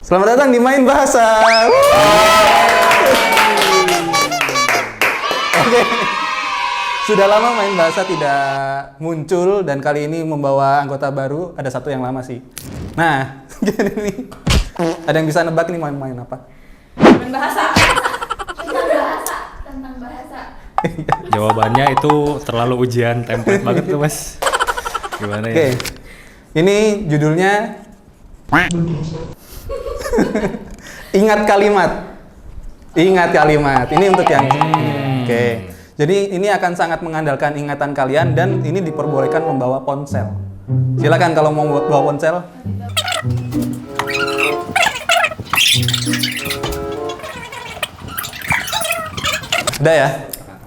Selamat datang di Main Bahasa. Oke. Sudah lama Main Bahasa tidak muncul dan kali ini membawa anggota baru. Ada satu yang lama sih. Nah, gini nih. Ada yang bisa nebak nih main apa? Main bahasa. Tentang bahasa. Jawabannya itu terlalu ujian template banget tuh mas. Gimana ya? Oke. Ini judulnya Ingat kalimat. Ingat kalimat. Ini untuk yang Oke. Jadi ini akan sangat mengandalkan ingatan kalian dan ini diperbolehkan membawa ponsel. Silakan kalau mau bawa ponsel. Udah ya?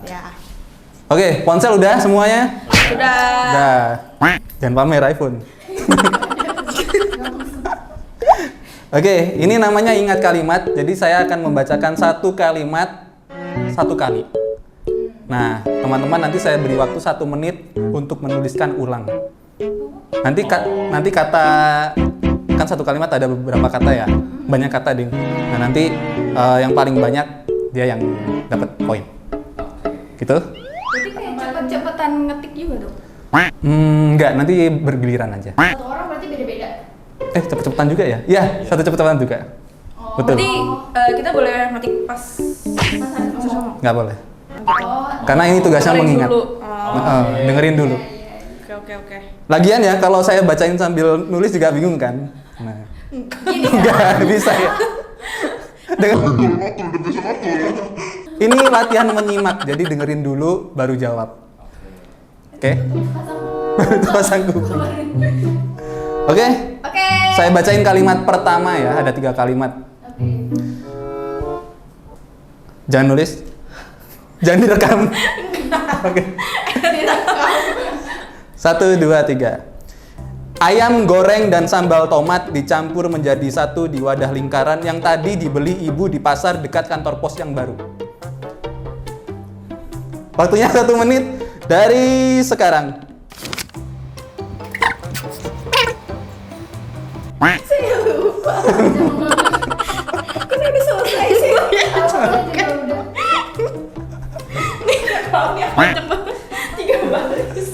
Ya. Oke, ponsel udah semuanya? Sudah. Udah. Jangan pamer iPhone. Oke, ini namanya ingat kalimat. Jadi saya akan membacakan satu kalimat satu kali. Nah, teman-teman nanti saya beri waktu 1 menit untuk menuliskan ulang. Nanti kata kan satu kalimat ada beberapa kata ya, banyak kata ding. Nah nanti yang paling banyak dia yang dapat poin. Gitu? Jadi kayak cepet-cepetan ngetik juga dong. Enggak, nanti bergiliran aja. Satu orang berarti beda-beda. Cepet-cepetan juga ya? Iya, satu cepetan juga. Betul. Berarti kita boleh ngetik pas ngomong. Nggak boleh. Oh. Karena ini tugasnya Dengerin mengingat. dulu. Dengerin dulu. Oke. Lagian ya, kalau saya bacain sambil nulis juga bingung kan? Nah. Enggak bisa ya. Ini latihan menyimak, jadi dengerin dulu baru jawab. Oke? Baru pasang Google. Oke? Oke. Saya bacain kalimat pertama ya, ada 3 kalimat. Oke. Jangan nulis. Jangan direkam. Oke. 1, 2, 3. Ayam goreng dan sambal tomat dicampur menjadi satu di wadah lingkaran yang tadi dibeli ibu di pasar dekat kantor pos yang baru. Waktunya 1 menit dari sekarang. Saya lupa. Kan udah selesai sih. Udah. Kalau cepet 3 baris.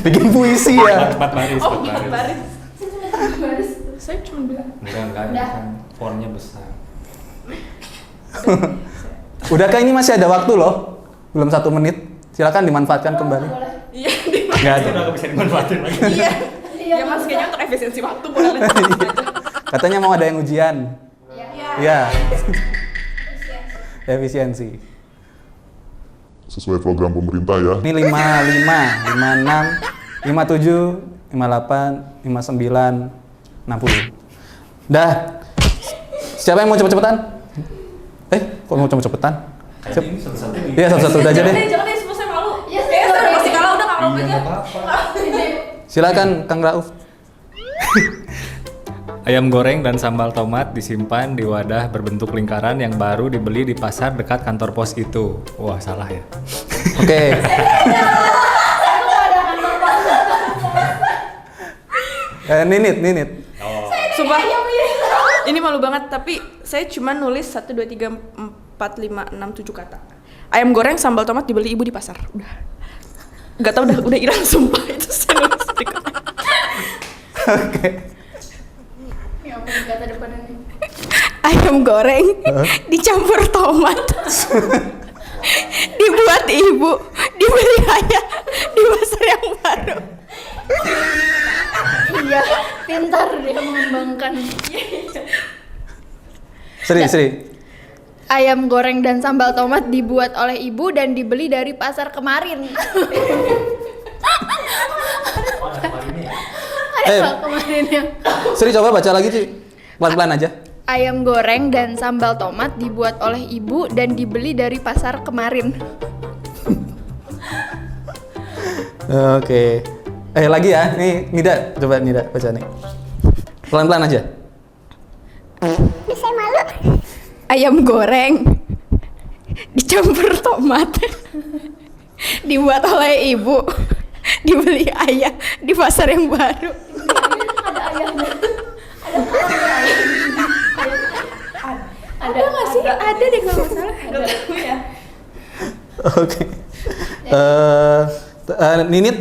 Bikin puisi ya. 4 baris. Oh, 4 baris. Baris. Saya cuma bilang. Enggak, Udah. kan fontnya besar. Udahkah ini masih ada waktu loh? Belum 1 menit. Silakan dimanfaatkan kembali. Boleh. Iya. Nggak ada. Udah nggak bisa dimanfaatin lagi. Iya. Iya, Ya mas kayaknya untuk efisiensi waktu boleh. Katanya mau ada yang ujian. Iya. Iya. Efisiensi. Sesuai program pemerintah ya. Ini 55, 56, 57, 58, 59, 60. Dah. Siapa yang mau cepet-cepetan? Kok mau cepet-cepetan? Ini satu-satu. Iya, satu-satu udah aja deh. Jangan deh, semua saya malu. Iya, Kayaknya saya saya masih kalah udah nggak mau Iya, aja. nggak apa-apa. Silakan Kang Rauf. Ayam goreng dan sambal tomat disimpan di wadah berbentuk lingkaran yang baru dibeli di pasar dekat kantor pos itu. Wah, salah ya. Oke. Ninit. Sumpah. Ini malu banget tapi saya cuma nulis 1 2 3 4 5 6 7 kata. Ayam goreng sambal tomat dibeli ibu di pasar. Udah. Enggak tahu udah hilang sumpah itu saya nulis berikutnya. Oke. Ini apa nih kata depannya nih? Ayam goreng dicampur tomat. Dibuat ibu, dibeli ayah di pasar yang baru. Iya, pintar dia mengembangkan. Seri. Ayam goreng dan sambal tomat dibuat oleh ibu dan dibeli dari pasar kemarin. Ada kemarin ya. Seri coba baca lagi, Ci. Pelan-pelan aja. Ayam goreng dan sambal tomat dibuat oleh ibu dan dibeli dari pasar kemarin. Oke. Lagi ya. Nih, Nida, coba Nida baca nih. Pelan-pelan aja. Saya malu. Ayam goreng dicampur tomat. Dibuat oleh ibu, dibeli ayah di pasar yang baru. Ada ayamnya. Ada ayam. Ada nggak sih? Ada deh kalau nggak salah. Ya. Oke. Ninit,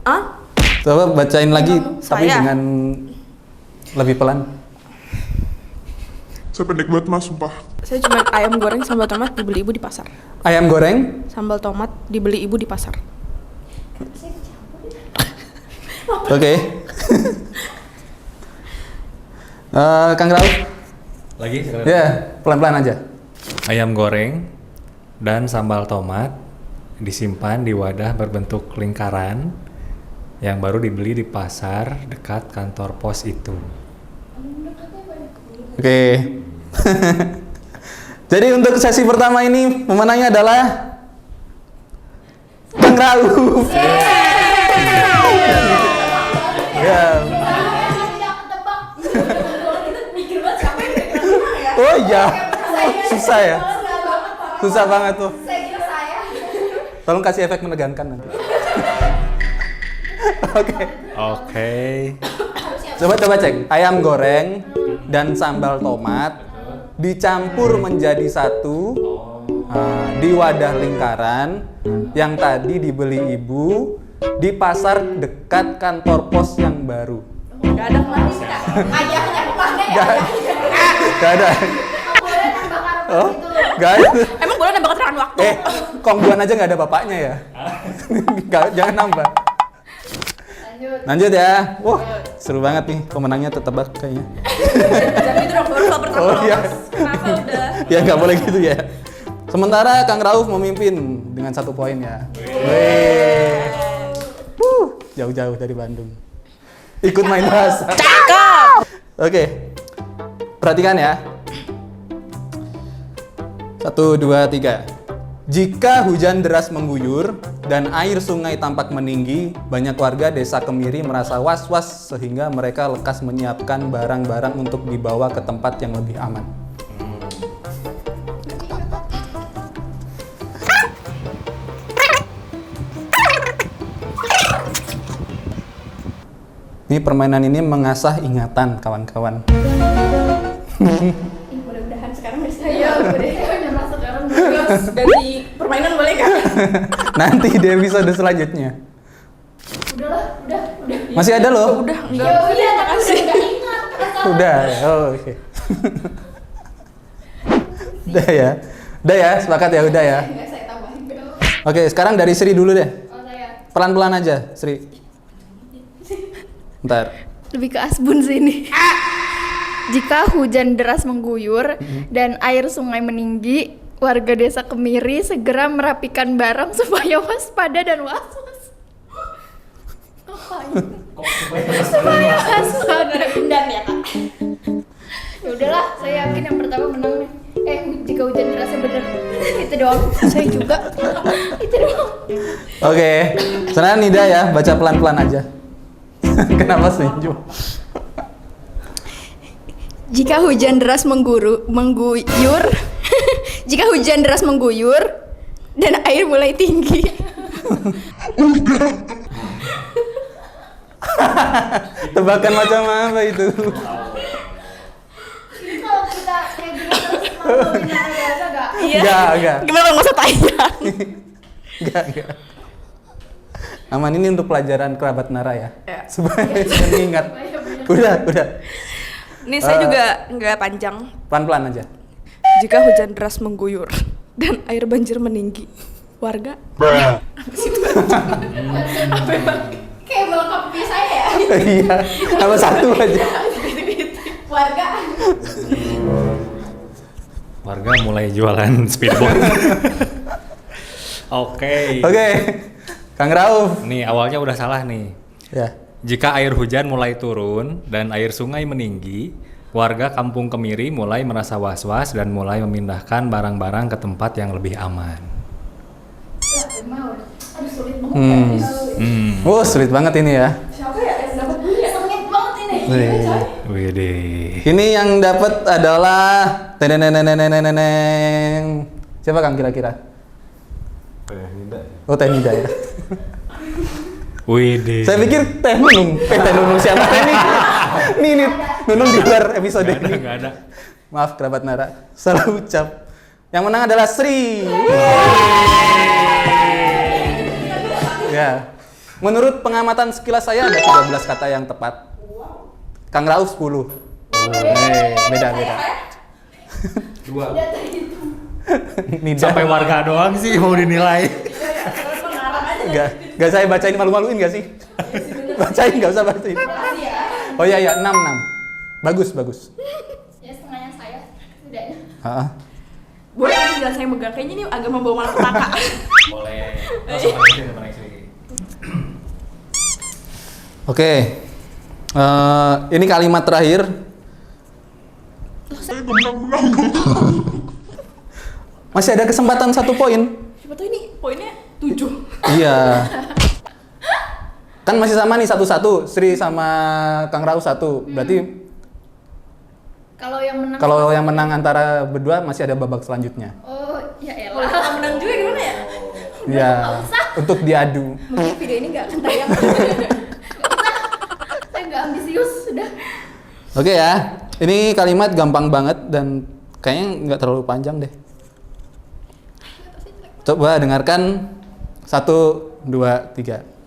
Ah? coba bacain lagi tapi Saya? dengan lebih pelan. Saya pendek banget mas, sumpah. Saya cuma ayam goreng sambal tomat dibeli ibu di pasar. Ayam goreng, Sambal tomat dibeli ibu di pasar. oke. Kang Rauf, Lagi? ya pelan-pelan aja. Ayam goreng dan sambal tomat disimpan di wadah berbentuk lingkaran yang baru dibeli di pasar dekat kantor pos itu. Oke. Jadi untuk sesi pertama ini pemenangnya adalah Kang Rauf. Ya. Oh iya. Susah ya. Susah banget tuh. Tolong kasih efek menegangkan nanti. Oke. Oke. Coba cek. Ayam goreng dan sambal tomat dicampur menjadi satu di wadah lingkaran yang tadi dibeli ibu di pasar dekat kantor pos yang baru. Gak ada kelas. Ayahnya kemana ya? Gak ada. Boleh tambah karakter Oh, gitu. gak ada. Emang boleh nambah keterangan waktu? Kongguan aja nggak ada bapaknya ya. Jangan nambah. Lanjut ya. Wah, seru banget nih. Pemenangnya tetebak kayaknya. Jangan gitu dong, baru soal pertama Oh, loh, iya. Mas. Kenapa udah? Ya nggak boleh gitu ya. Sementara Kang Rauf memimpin dengan 1 poin ya. Wih. Jauh-jauh dari Bandung. Ikut main bahasa. Cakep! Oke. Perhatikan ya. 1, 2, 3. Jika hujan deras mengguyur dan air sungai tampak meninggi, banyak warga desa Kemiri merasa was-was sehingga mereka lekas menyiapkan barang-barang untuk dibawa ke tempat yang lebih aman. Ini permainan ini mengasah ingatan kawan-kawan. Mudah-mudahan sekarang bisa ya. Udah sekarang. Ganti permainan boleh nggak? Nanti di episode selanjutnya. Udahlah, udah. Masih ada loh. Udah, enggak. Ya udah, tapi udah nggak ingat. Udah. Oh, oke. Udah ya. Udah ya, sepakat ya, udah ya. Nggak saya tambahin. Oke, sekarang dari Sri dulu deh. Oh saya. Pelan-pelan aja, Sri. Ntar. Lebih ke asbun sih ini. Jika hujan deras mengguyur dan air sungai meninggi, warga desa Kemiri segera merapikan barang supaya waspada dan was-was. Supaya waspada dan ya kak. Ya udahlah, saya yakin yang pertama menang nih. Jika hujan derasnya bener. Itu doang. Saya juga. Itu doang. Oke. Sekarang Nida ya, baca pelan-pelan aja. Kenapa senyum? Jika hujan deras mengguyur jika hujan deras mengguyur dan air mulai tinggi. Tebakan macam apa itu? Ini kalau kita kayak gini terus ngomongin hari biasa gak? Iya. Enggak. Gimana kalau nggak usah tayang? Enggak. Aman, ini untuk pelajaran kerabat Nara ya. Ya. Supaya mengingat. Udah. Nih saya juga nggak panjang. Pelan-pelan aja. Jika hujan deras mengguyur dan air banjir meninggi, warga Kayak melengkapi saya ya. Iya, sama satu aja. Warga mulai jualan speedboat. Oke. Oke. Kang Rauf. Nih awalnya udah salah nih. Ya. Jika air hujan mulai turun dan air sungai meninggi, warga kampung Kemiri mulai merasa was-was dan mulai memindahkan barang-barang ke tempat yang lebih aman. Aduh sulit banget. Oh, sulit banget ini ya. siapa ya yang dapat dulu ya? Sengit banget ini. Widih. Ini yang dapat adalah teneneneneneneneng. Siapa Kang kira-kira? Oh, Teh Nida ya. Widih. Saya pikir Teh Nunung. Teh Nunung siapa ini? Nih, Nunung di luar episode ini. Nggak ada. Maaf kerabat Nara, salah ucap. Yang menang adalah Sri. Ya. Menurut pengamatan sekilas saya ada 13 kata yang tepat. Kang Rauf 10. Beda. Dua. Nida. Sampai warga doang sih mau dinilai. Enggak saya bacain, malu-maluin gak sih? Bacain, enggak usah bacain. Oh iya, 6. Bagus. Ya setengahnya saya, setidaknya. Heeh. Boleh jangan saya megang, kayaknya ini agak membawa malapetaka. Boleh. Langsung koneksi. Oke. Ini kalimat terakhir. Masih ada kesempatan 1 poin. Siapa tahu ini poinnya 7. Iya. Kan masih sama nih 1-1, Sri sama Kang Rauf 1. Berarti Kalau yang menang antara berdua masih ada babak selanjutnya. Oh, ya Kalau kita elah. menang juga gimana ya? Iya. Untuk diadu. Mungkin video ini nggak akan tayang. Saya nggak ambisius sudah. Oke ya. Ini kalimat gampang banget dan kayaknya nggak terlalu panjang deh. Coba dengarkan 1, 2, 3.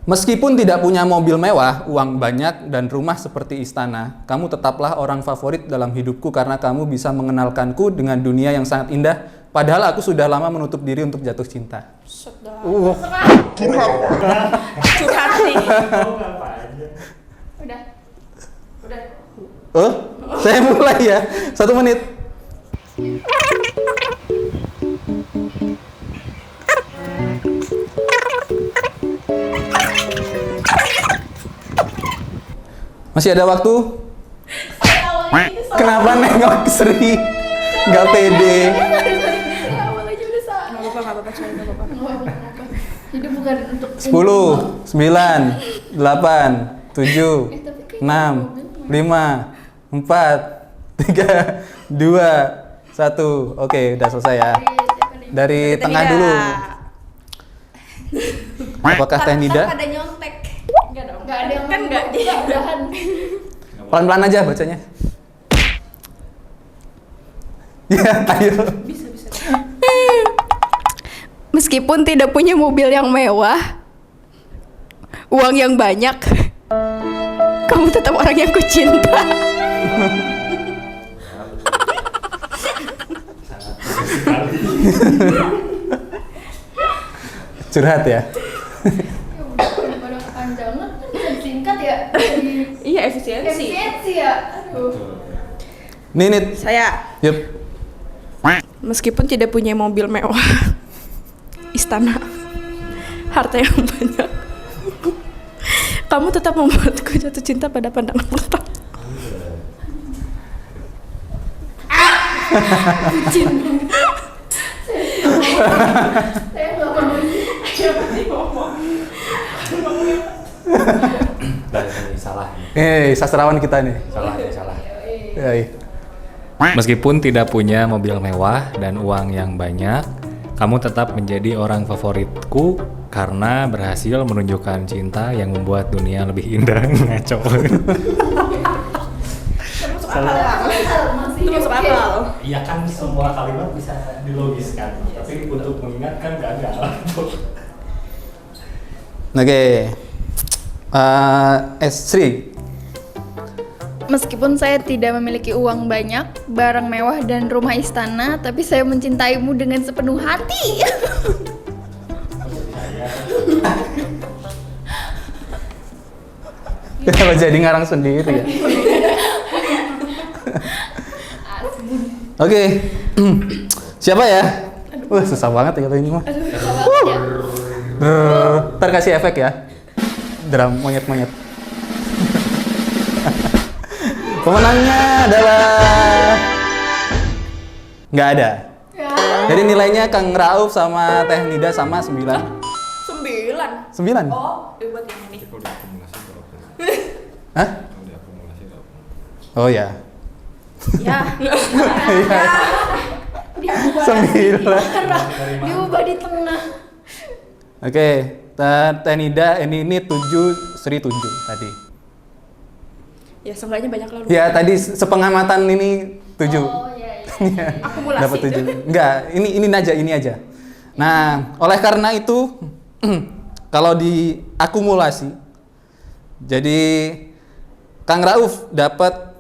Meskipun tidak punya mobil mewah, uang banyak, dan rumah seperti istana, kamu tetaplah orang favorit dalam hidupku karena kamu bisa mengenalkanku dengan dunia yang sangat indah. Padahal aku sudah lama menutup diri untuk jatuh cinta. Curhat nih. Udah. Oh, saya mulai ya. 1 menit. Masih ada waktu? Kenapa nengok Sri? Gak pede. Awal aja udah salah. Nggak apa-apa, coy, nggak apa-apa. Jadi bukan untuk 10, 9, 8, 7, 6, 5, 4, 3, 2, 1. Oke, udah selesai ya. Dari tengah dulu. Apakah Teh Nida? ada nyontek. Enggak dong. Nggak ada yang Kan nggak di. udahan. Pelan-pelan aja bacanya. Ya, ayo. Bisa. Meskipun tidak punya mobil yang mewah, uang yang banyak, kamu tetap orang yang kucinta. Curhat ya. Daripada kepanjangan kan bisa disingkat ya. Jadi Iya, efisiensi. efisiensi ya. Aduh. Ninit. Saya Yup. meskipun tidak punya mobil mewah, istana, harta yang banyak, kamu tetap membuatku jatuh cinta pada pandangan pertama. Saya nggak mau. Ini salah. Sastrawan kita nih. Salah. Ya, iya. Meskipun tidak punya mobil mewah dan uang yang banyak, kamu tetap menjadi orang favoritku karena berhasil menunjukkan cinta yang membuat dunia lebih indah. Ngaco. Masuk akal. Masih Itu masuk oke. akal. Iya kan semua kalimat bisa dilogiskan, tapi untuk mengingatkan gagal. Oke. Sri. Meskipun saya tidak memiliki uang banyak, barang mewah dan rumah istana, tapi saya mencintaimu dengan sepenuh hati. Kenapa jadi ngarang sendiri ya? Oke. Siapa ya? Wah, susah banget ya kalau ini mah. Ntar kasih efek ya. Drum monyet-monyet. Pemenangnya adalah nggak ada. Jadi nilainya Kang Rauf sama Teh Nida sama 9. 9. 9? Oh, buat yang ini. Hah? Oh ya. Ya. 9. Diubah di tengah. Oke, Teh Nida ini 7, Sri 7 tadi. Ya seenggaknya banyak lah. Ya tadi sepengamatan ini 7. Oh iya. Akumulasi. Dapat 7. Enggak, ini aja. Nah, oleh karena itu kalau diakumulasi, jadi Kang Rauf dapat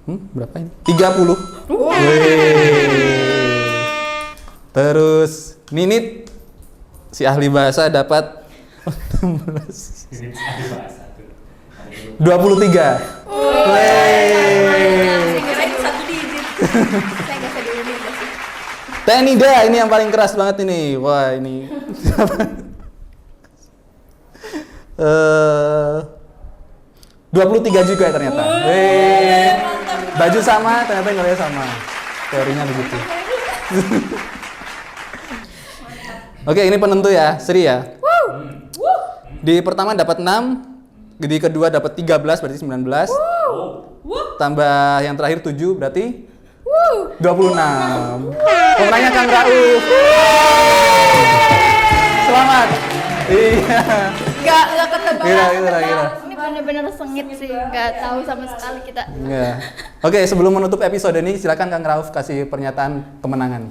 berapa ini? 30. Terus Ninit si ahli bahasa dapat 23. Kirain satu digit. Saya nggak usah dulu nih. Tenida ini yang paling keras banget ini. Wah, ini. 23 juga ya ternyata. Baju sama, ternyata nilainya sama. Teorinya begitu. Oke, ini penentu ya, Sri ya. Di pertama dapat 6, di kedua dapat 13 berarti 19. Tambah yang terakhir 7 berarti 26. Pemenangnya Kang Rauf. Selamat. Iya. Nggak ketebak. Kira. Ini benar-benar sengit sih, nggak tahu sama sekali kita. Iya. Oke, sebelum menutup episode ini silakan Kang Rauf kasih pernyataan kemenangan.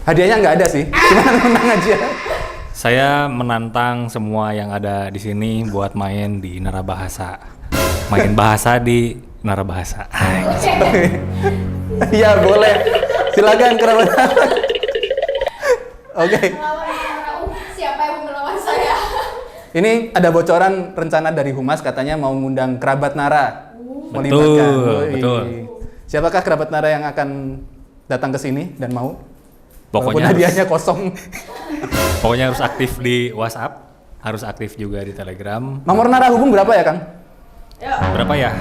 Hadiahnya nggak ada sih, cuma menang aja. Saya menantang semua yang ada di sini buat main di Narabahasa. Main bahasa di Narabahasa. Iya, boleh. Silakan kerabat. Oke. Siapa yang mau melawan saya? Ini ada bocoran rencana dari Humas katanya mau mengundang kerabat Nara. Melibatkan. Betul. Siapakah kerabat Nara yang akan datang ke sini dan mau? Walaupun Pokoknya hadiahnya kosong. Pokoknya harus aktif di WhatsApp, harus aktif juga di Telegram. Nomor Nara hubung berapa ya, Kang? Berapa ya?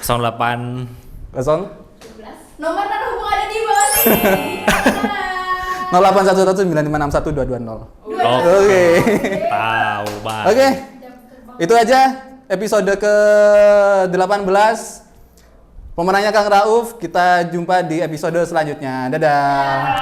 08 Kosong? Nomor terhubung ada di bawah sini. 081195612220. Oke. Tahu banget. Oke. Itu aja episode ke-18. Pemenangnya Kang Rauf. Kita jumpa di episode selanjutnya. Dadah.